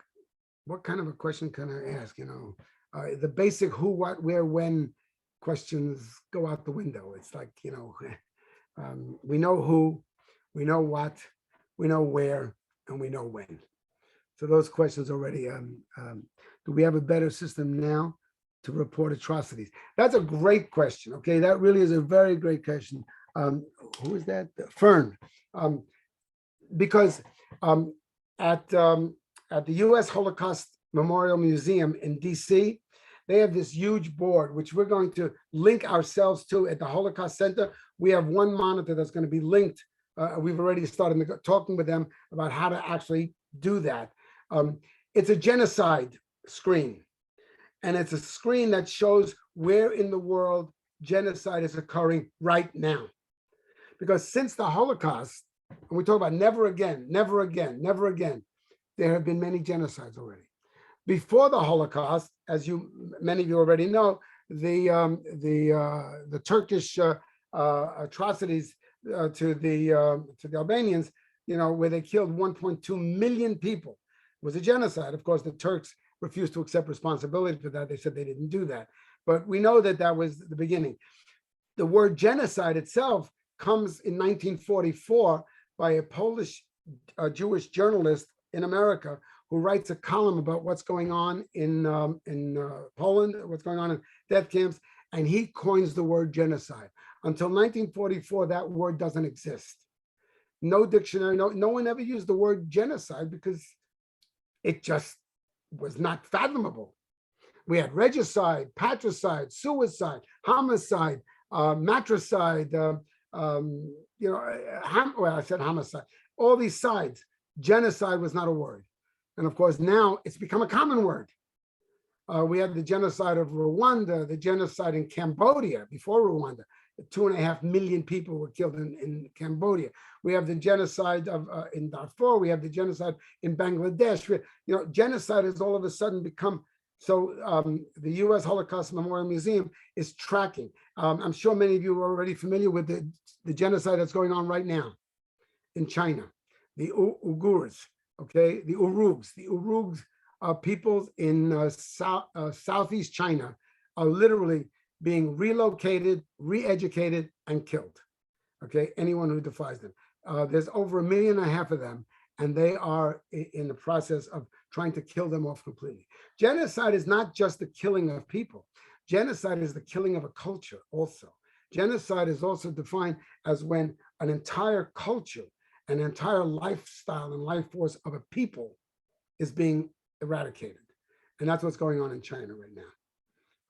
A: what kind of a question can I ask? The basic who, what, where, when questions go out the window. It's like, we know who, we know what, we know where, and we know when. So those questions already, do we have a better system now to report atrocities? That's a great question. Okay, that really is a very great question. Who is that? Fern. Because at the U.S. Holocaust Memorial Museum in DC, they have this huge board, which we're going to link ourselves to at the Holocaust Center. We have one monitor that's going to be linked. We've already started talking with them about how to actually do that. It's a genocide screen, and it's a screen that shows where in the world genocide is occurring right now. Because since the Holocaust, and we talk about never again, never again, never again, there have been many genocides already. Before the Holocaust, as many of you already know, the Turkish atrocities to the Albanians, where they killed 1.2 million people, was a genocide. Of course, the Turks refused to accept responsibility for that. They said they didn't do that. But we know that that was the beginning. The word genocide itself comes in 1944 by a Polish Jewish journalist in America who writes a column about what's going on in Poland, what's going on in death camps, and he coins the word genocide. Until 1944, that word doesn't exist. No dictionary, no one ever used the word genocide because it just was not fathomable. We had regicide, patricide, suicide, homicide, matricide, well, I said homicide, all these sides. Genocide was not a word. And of course, now it's become a common word. We had the genocide of Rwanda, the genocide in Cambodia before Rwanda. 2.5 million people were killed in Cambodia. We have the genocide in Darfur. We have the genocide in Bangladesh. Genocide has all of a sudden become, so the U.S. Holocaust Memorial Museum is tracking. I'm sure many of you are already familiar with the genocide that's going on right now in China. The Uyghurs, okay, the Urugs are peoples in Southeast China are literally being relocated, re-educated, and killed. Okay, anyone who defies them. There's over 1.5 million of them, and they are in the process of trying to kill them off completely. Genocide is not just the killing of people. Genocide is the killing of a culture also. Genocide is also defined as when an entire culture, an entire lifestyle and life force of a people is being eradicated. And that's what's going on in China right now.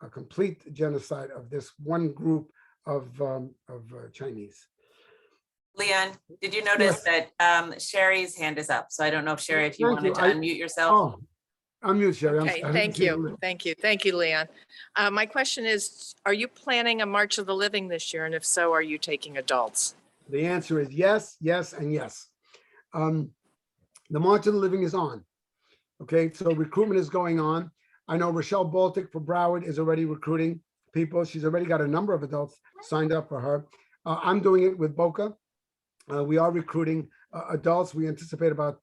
A: A complete genocide of this one group of Chinese.
B: Leon, did you notice that Sherry's hand is up? So I don't know if Sherry, if you wanted to unmute yourself.
A: Oh, unmute Sherry.
E: Okay, thank you. Thank you, Leon. My question is, are you planning a March of the Living this year? And if so, are you taking adults?
A: The answer is yes, yes, and yes. The March of the Living is on. Okay, so recruitment is going on. I know Rochelle Baltic for Broward is already recruiting people. She's already got a number of adults signed up for her. I'm doing it with Boca. We are recruiting adults. We anticipate about,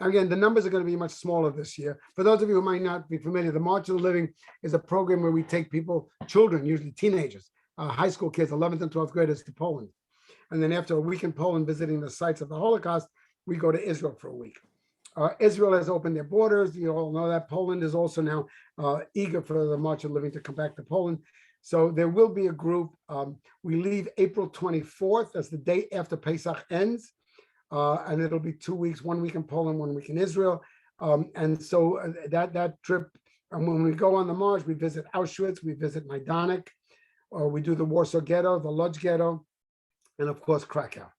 A: again, the numbers are going to be much smaller this year. For those of you who might not be familiar, the March of the Living is a program where we take people, children, usually teenagers, high school kids, 11th and 12th graders to Poland. And then after a week in Poland visiting the sites of the Holocaust, we go to Israel for a week. Israel has opened their borders. You all know that. Poland is also now eager for the March of the Living to come back to Poland. So there will be a group. We leave April 24th. That's the day after Pesach ends. And it'll be 2 weeks, 1 week in Poland, 1 week in Israel. And so that trip, and when we go on the march, we visit Auschwitz, we visit Majdanek, or we do the Warsaw Ghetto, the Lodz Ghetto, and of course, Krakow.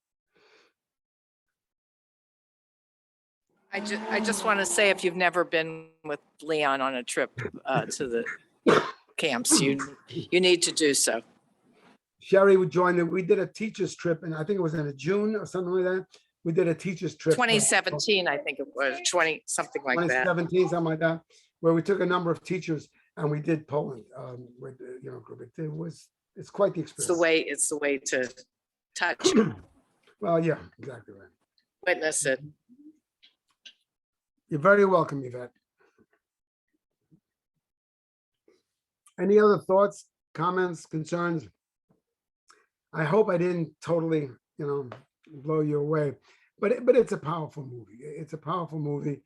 E: I just want to say, if you've never been with Leon on a trip to the camps, you need to do so.
A: Sherry would join them. We did a teacher's trip, and I think it was in June or something like that. We did a teacher's trip.
E: 2017, I think it was 20, something like that.
A: 2017, something like that, where we took a number of teachers and we did Poland with group. It's quite the experience.
E: It's the way to touch it,
A: Well, yeah, exactly right.
E: witness it.
A: You're very welcome, Yvette. Any other thoughts, comments, concerns? I hope I didn't totally, blow you away, but it's a powerful movie. It's a powerful movie,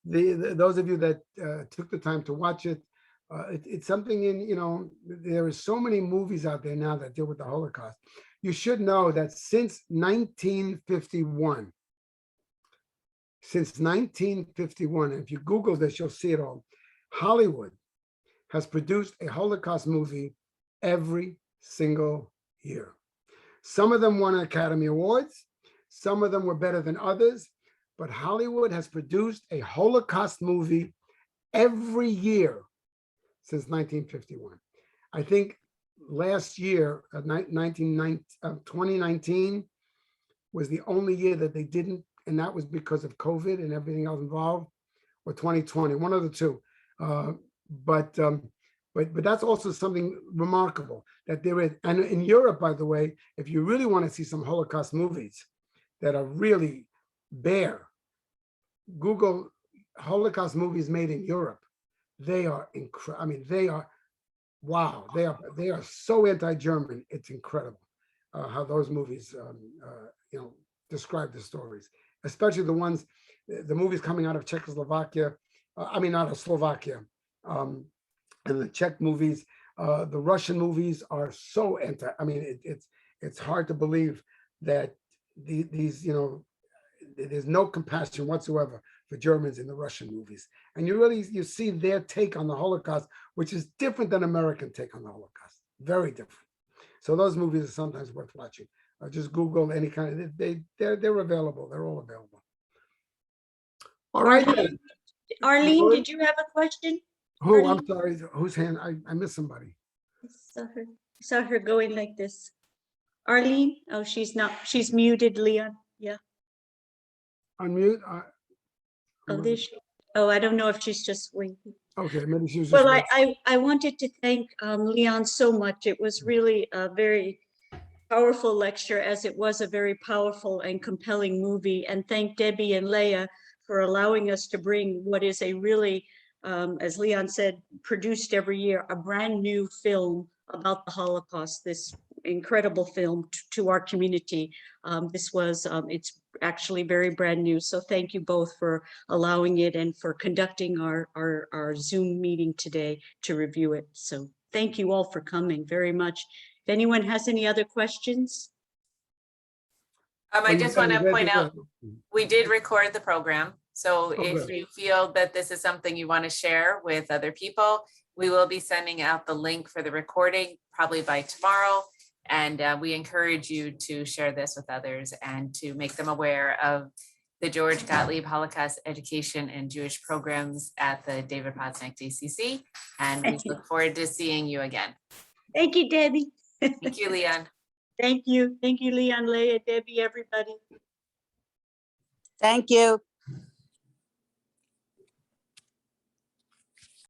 A: those of you that took the time to watch it, it's something there are so many movies out there now that deal with the Holocaust. You should know that since 1951, if you Google this, you'll see it all. Hollywood has produced a Holocaust movie every single year. Some of them won Academy Awards. Some of them were better than others, but Hollywood has produced a Holocaust movie every year since 1951. I think last year, 2019, was the only year that they didn't, and that was because of COVID and everything else involved, or 2020, one of the two. But that's also something remarkable that there is. And in Europe, by the way, if you really want to see some Holocaust movies that are really bare, Google Holocaust movies made in Europe. They are incredible. I mean, they are wow, they are so anti-German. It's incredible how those movies, describe the stories, especially the movies coming out of Czechoslovakia. I mean, out of Slovakia, and the Czech movies. The Russian movies are so anti. I mean, it's hard to believe that these, there's no compassion whatsoever for Germans in the Russian movies. And you see their take on the Holocaust, which is different than American take on the Holocaust. Very different. So those movies are sometimes worth watching. Just Google any kind of, they're available. They're all available. All right.
D: Arlene, did you have a question?
A: Who?
D: Arlene?
A: I'm sorry. Whose hand? I missed somebody.
D: I saw her going like this. Arlene? Oh, she's muted, Leon. Yeah.
A: Unmute.
D: Oh, there she. Oh, I don't know if she's just waiting.
A: Okay, maybe she was just.
D: Well, I wanted to thank Leon so much. It was really a very powerful lecture, as it was a very powerful and compelling movie. And thank Debbie and Leah for allowing us to bring what is a really, as Leon said, produced every year, a brand new film about the Holocaust, this incredible film to our community. It's actually very brand new. So thank you both for allowing it and for conducting our Zoom meeting today to review it. So thank you all for coming very much. If anyone has any other questions?
B: I just want to point out, we did record the program. So if
A: good.
B: you feel that this is something you want to share with other people, we will be sending out the link for the recording probably by tomorrow. And we encourage you to share this with others and to make them aware of the George Gottlieb Holocaust Education and Jewish Programs at the David Potsdam DCC. And we look forward to seeing you again.
D: Thank you, Debbie.
B: Thank you, Leon.
D: Thank you. Thank you, Leon, Leah, Debbie, everybody.
F: Thank you.